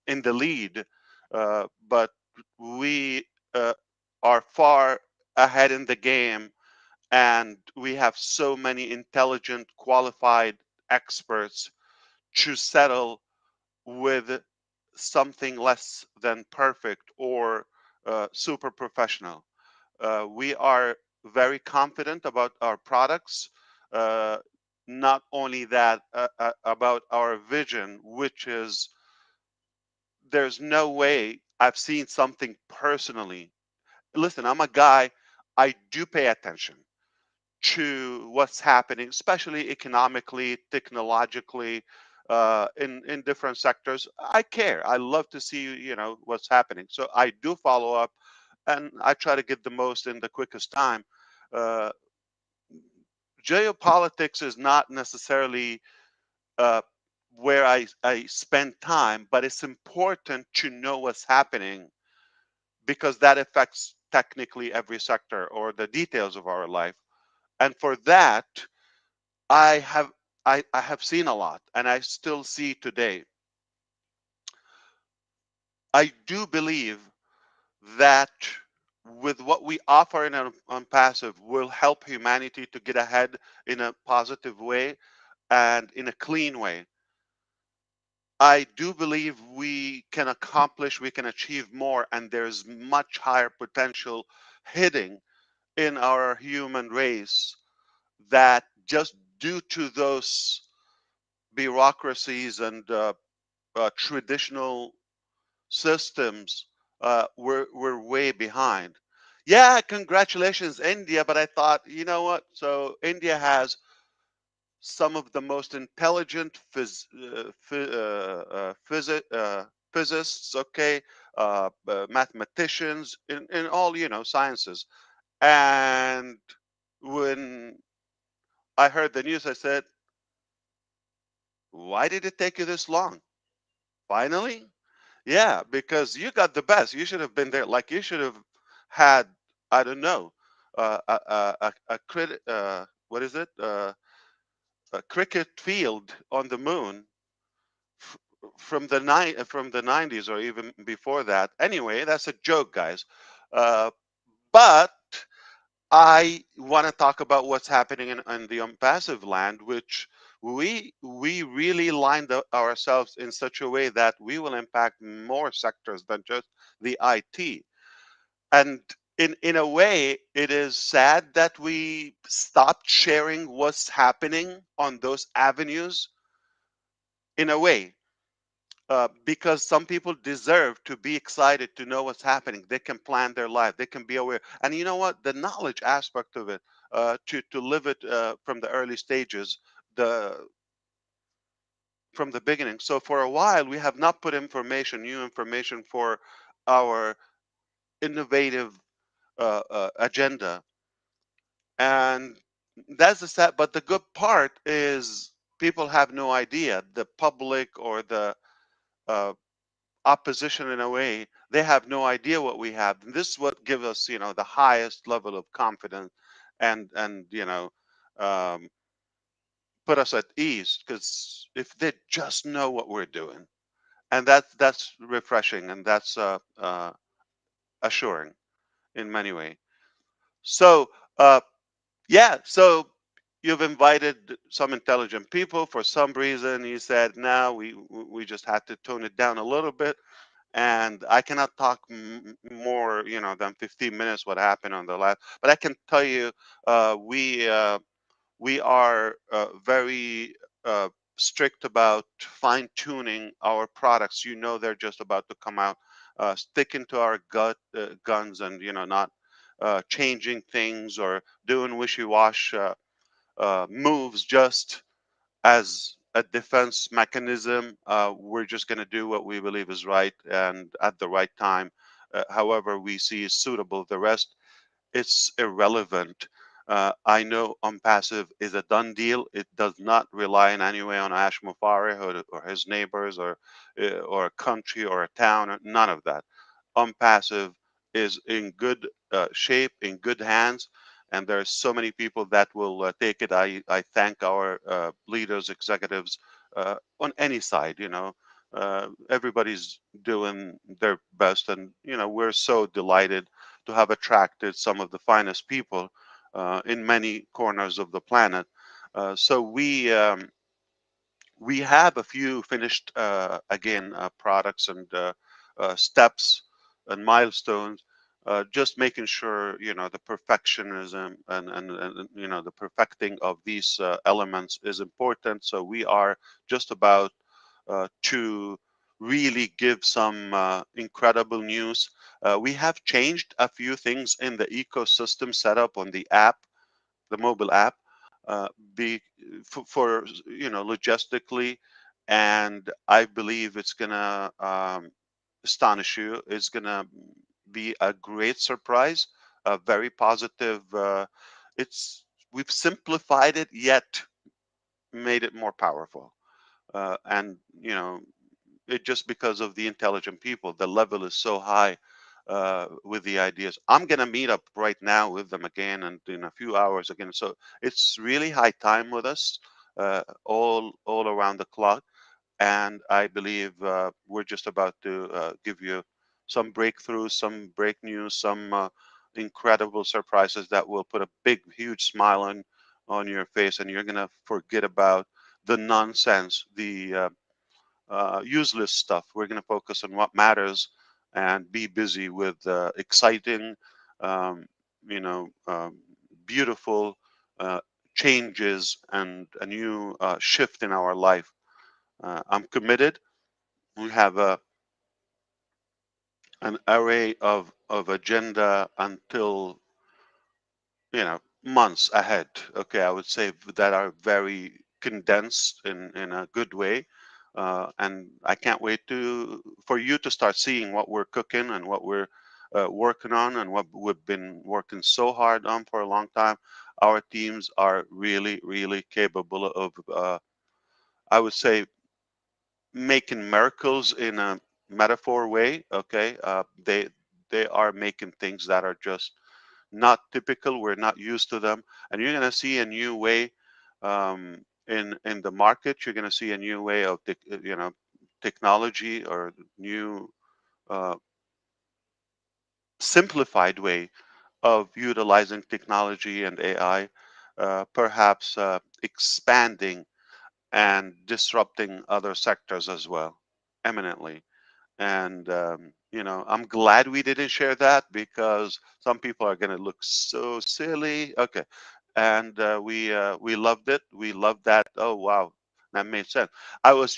in the lead. But we are far ahead in the game, and we have so many intelligent, qualified experts to settle with something less than perfect or super professional. We are very confident about our products. Uh, Not only that, about our vision, which is there's no way I've seen something personally. Listen, I'm a guy, I do pay attention to what's happening, especially economically, technologically, in different sectors. I care. I love to see what's happening. So I do follow up, and I try to get the most in the quickest time. Uh, Geopolitics is not necessarily uh, where I spend time, but it's important to know what's happening because that affects technically every sector or the details of our life. And for that, I have I have seen a lot, and I still see today. I do believe that with what we offer in on passive will help humanity to get ahead in a positive way and in a clean way. I do believe we can accomplish, we can achieve more, and there's much higher potential hidden in our human race that just due to those bureaucracies and traditional systems, we're way behind. Yeah, congratulations, India. But I thought, you know what? So India has some of the most intelligent physicists, okay, mathematicians in all sciences. And when I heard the news, I said, "Why did it take you this long? Finally?" Yeah, because you got the best. You should have been there. Like you should have had, I don't know, what is it? A cricket field on the moon f- from the 90s or even before that. Anyway, that's a joke, guys. Uh, but I want to talk about what's happening in the unpassive land, which we really lined ourselves in such a way that we will impact more sectors than just the IT. And in a way, it is sad that we stopped sharing what's happening on those avenues in a way, because some people deserve to be excited to know what's happening. They can plan their life. They can be aware. And you know what? The knowledge aspect of it, to live it from the early stages, the from the beginning. So for a while, we have not put information, new information for our innovative agenda, and that's the sad. But the good part is people have no idea. The public or the uh, opposition in a way, they have no idea what we have, and this is what gives us the highest level of confidence, and um, put us at ease, because if they just know what we're doing, and that's refreshing, and that's assuring in many ways. So yeah, so you've invited some intelligent people. For some reason you said, now we just had to tone it down a little bit, and I cannot talk more, than 15 minutes what happened on the last. But I can tell you, we are very strict about fine tuning our products. They're just about to come out, sticking to our guns, and not changing things or doing wishy-wash moves just as a defense mechanism. We're just going to do what we believe is right and at the right time, however we see is suitable. The rest, it's irrelevant. I know OnPassive is a done deal. It does not rely in any way on Ash Mufareh or his neighbors, or a country or a town, or none of that. OnPassive is in good shape, in good hands, and there are so many people that will take it. I thank our leaders, executives on any side, Everybody's doing their best, and we're so delighted to have attracted some of the finest people in many corners of the planet. So we have a few finished again products and steps and milestones, just making sure the perfectionism and the perfecting of these elements is important. So we are just about to really give some incredible news. We have changed a few things in the ecosystem setup on the app, the mobile app, uh, be for logistically, and I believe it's gonna astonish you. It's gonna be a great surprise, a very positive. It's We've simplified it yet made it more powerful, and it just because of the intelligent people, the level is so high with the ideas. I'm gonna meet up right now with them again, and in a few hours again. So it's really high time with us, all around the clock, and I believe we're just about to give you some breakthroughs, some break news, some incredible surprises that will put a big, huge smile on your face, and you're gonna forget about the nonsense, the useless stuff. We're going to focus on what matters and be busy with exciting, um, you know, um, beautiful changes and a new shift in our life. I'm committed. We have an array of agenda until months ahead. Okay, I would say that are very condensed in a good way, and I can't wait to for you to start seeing what we're cooking and what we're working on and what we've been working so hard on for a long time. Our teams are really, really capable of, I would say, making miracles in a metaphor way. Okay, they are making things that are just not typical. We're not used to them, and you're going to see a new way in the market. You're going to see a new way of technology, or new uh, simplified way of utilizing technology and AI, perhaps expanding and disrupting other sectors as well, eminently. And I'm glad we didn't share that, because some people are going to look so silly. Okay, and we loved it. We loved that. Oh wow, that made sense. I was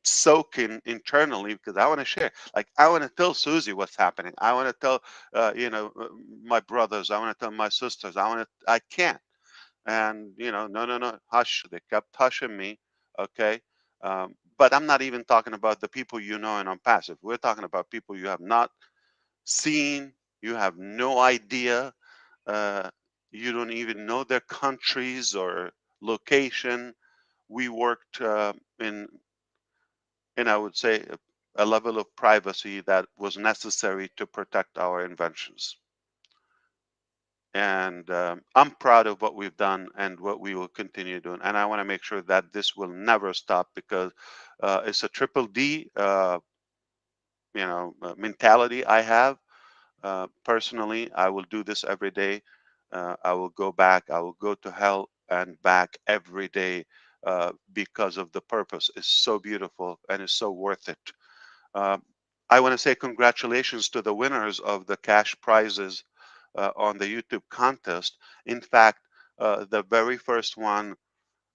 soaking internally, because I want to share. Like, I want to tell Susie what's happening. I want to tell my brothers. I want to tell my sisters. I can't. And no, no, no, hush. They kept hushing me. Okay. But I'm not even talking about the people in OnPassive. We're talking about people you have not seen. You have no idea. uh, you don't even know their countries or location. We worked in I would say a level of privacy that was necessary to protect our inventions. And I'm proud of what we've done and what we will continue doing. And I want to make sure that this will never stop, because it's a triple D, mentality I have. Personally, I will do this every day. I will go back. I will go to hell and back every day, because of the purpose. It's so beautiful and it's so worth it. Uh, I want to say congratulations to the winners of the cash prizes on the YouTube contest. In fact, the very first one,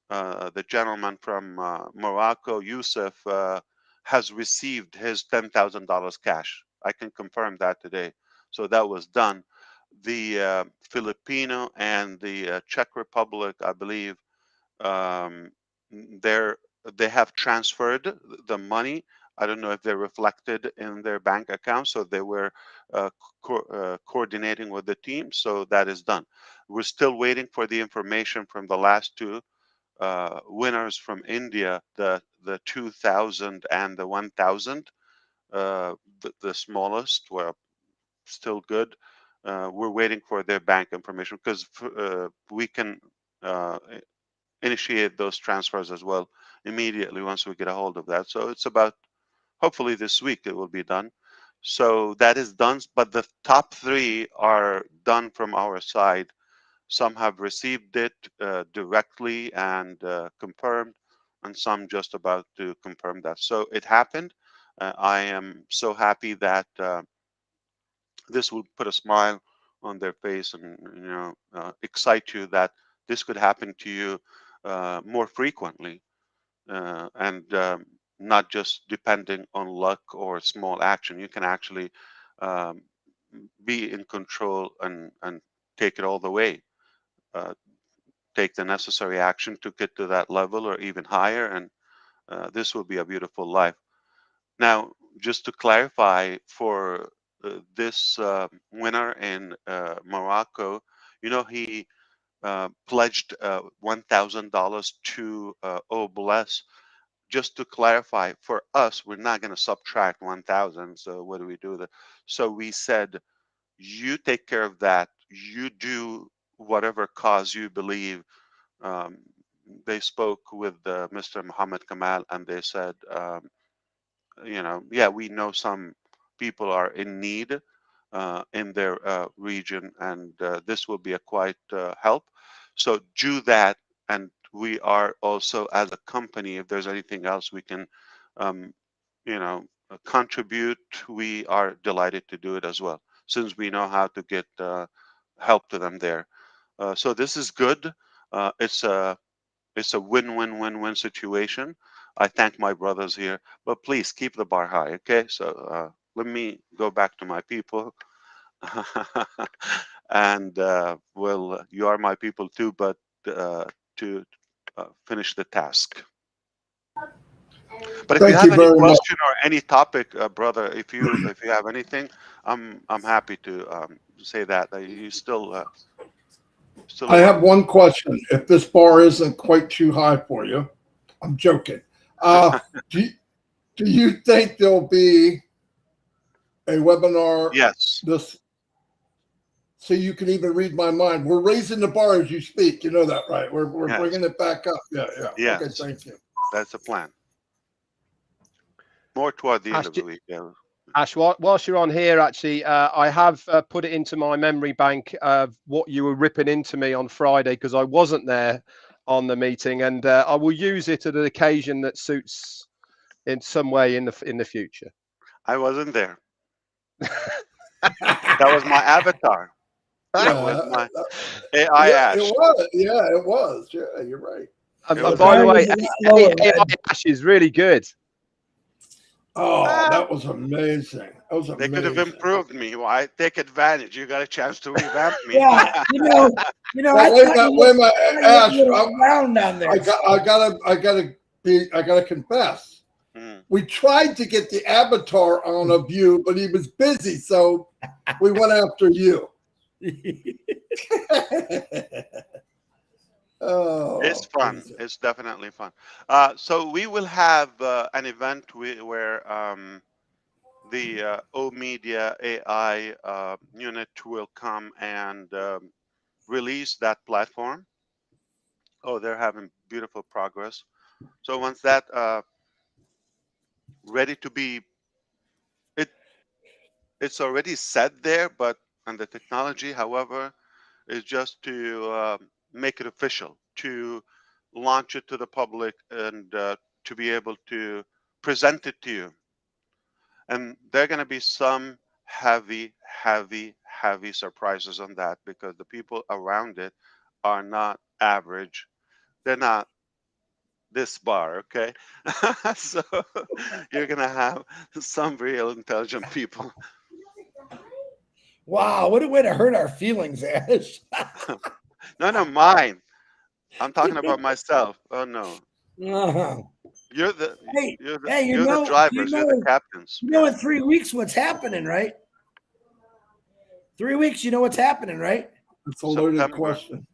the gentleman from Morocco, Yusuf, has received his $10,000 cash. I can confirm that today. So that was done. The Filipino and the Czech Republic, I believe, um, they're they have transferred the money. I don't know if they're reflected in their bank account, so they were coordinating with the team. So that is done. We're still waiting for the information from the last two winners from India, the 2000 and the 1000. The smallest were still good. We're waiting for their bank information, because we can initiate those transfers as well immediately once we get a hold of that. So it's about, hopefully this week it will be done. So that is done, but the top 3 are done from our side. Some have received it directly and confirmed, and some just about to confirm that. So it happened. I am so happy that this will put a smile on their face and excite you that this could happen to you more frequently, and not just depending on luck or small action. You can actually um, be in control and take it all the way. Take the necessary action to get to that level or even higher, and this will be a beautiful life. Now, just to clarify, for this winner in Morocco, he pledged $1,000 to O-Bless. Just to clarify, for us, we're not going to subtract 1,000. So what do we do with it? So we said, you take care of that. You do whatever cause you believe. They spoke with Mr. Mohammed Kamal, and they said, yeah, we know some people are in need in their region, and this will be a quite help. So do that, and we are also, as a company, if there's anything else we can, contribute, we are delighted to do it as well, since we know how to get help to them there. So this is good. It's a win-win-win-win situation. I thank my brothers here, but please keep the bar high, okay? So let me go back to my people. And well, you are my people too, but to finish the task. But if Thank you you have any very much. question or any topic, brother, if you have anything, I'm happy to say that. You still I have one question. If this bar isn't quite too high for you, I'm joking. Do you think there'll be a webinar Yes. this, so you can even read my mind? We're raising the bar as you speak. You know that, right? We're Yes. bringing it back up. Yeah. Yes. Okay, thank you. That's the plan. More toward the end of the week. Yeah. Ash, whilst you're on here, actually, I have put it into my memory bank of what you were ripping into me on Friday, because I wasn't there on the meeting, and I will use it at an occasion that suits in some way in the future. I wasn't there. That was my avatar. That was my AI Ash. It was. Yeah, it was. Yeah, you're right. And by the way, AI Ash is really good. Oh, that was amazing. That was amazing. They could have improved me. Why take advantage? You got a chance to revamp me. Yeah, Well, wait a minute, Ash. Around down there. I gotta confess. We tried to get the avatar on a view, but he was busy, so we went after you. Oh, it's fun. It's definitely fun. So we will have an event where the O-Media AI unit will come and release that platform. Oh, they're having beautiful progress. So once that ready to be, it's already set there, and the technology, however, is just to make it official, to launch it to the public, and to be able to present it to you. And there are going to be some heavy surprises on that, because the people around it are not average. They're not this bar, okay? So you're going to have some real intelligent people. Wow, what a way to hurt our feelings, Ash. No, mine. I'm talking about myself. Oh no. Uh-huh. You're the the drivers. You're the captains. You know, in 3 weeks, what's happening, right? 3 weeks, you know what's happening, right? It's a loaded question.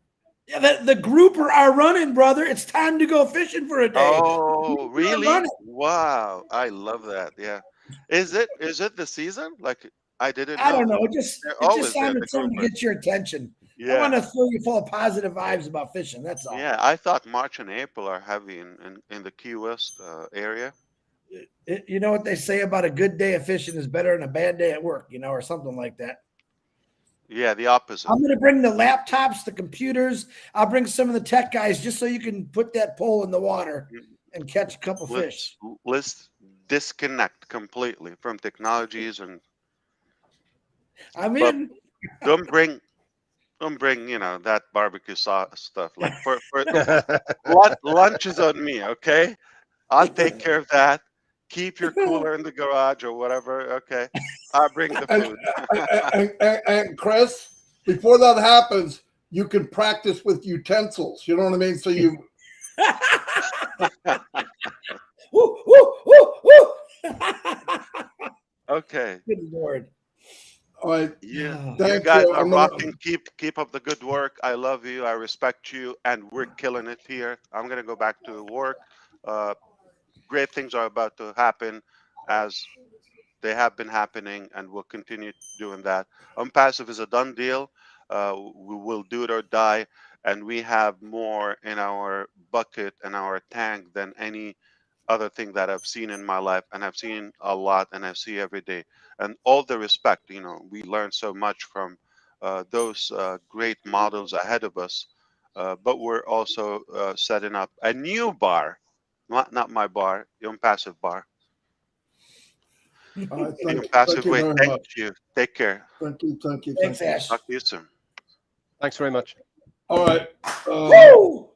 Yeah, the grouper are running, brother. It's time to go fishing for a day. Oh, really? Wow, I love that. Yeah. Is it the season? Like I didn't know. I don't know. It just sounded something to get your attention. Yeah. I want to fill you full of positive vibes about fishing. That's all. Yeah, I thought March and April are heavy in the Key West area. You know what they say about a good day of fishing is better than a bad day at work, you know, or something like that. Yeah, the opposite. I'm going to bring the laptops, the computers. I'll bring some of the tech guys just so you can put that pole in the water and catch a couple fish. Let's disconnect completely from technologies and I'm but in. don't bring you know that barbecue sauce stuff. Like for lunch is on me, okay? I'll take care of that. Keep your cooler in the garage or whatever. Okay, I'll bring the food. And Chris, before that happens, you can practice with utensils. You know what I mean? So you. Woo, woo, woo, woo. Okay. Good Lord. All right. Yeah, Thank you guys you. are I'm gonna- rocking. Keep up the good work. I love you. I respect you, and we're killing it here. I'm gonna go back to work. Great things are about to happen, as they have been happening, and we'll continue doing that. OnPassive is a done deal. We will do it or die, and we have more in our bucket and our tank than any other thing that I've seen in my life, and I've seen a lot, and I see every day. And all the respect, you know, we learn so much from those great models ahead of us. But we're also setting up a new bar, not my bar, the OnPassive bar. All right, The thank OnPassive you way. very Thank much. you. Take care. Thank you. Thanks, Ash. Talk to you soon. Thanks very much. All right. Woo!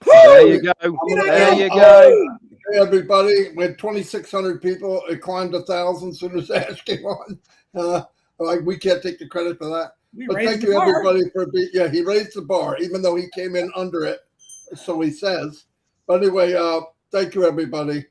There you go. gonna There end- you go. Hey, everybody. We had 2,600 people. It climbed 1,000 as soon as Ash came on. Like we can't take the credit for that. We But raised thank the you, bar. everybody, for being. Yeah, he raised the bar, even though he came in under it. So he says. But anyway, thank you, everybody.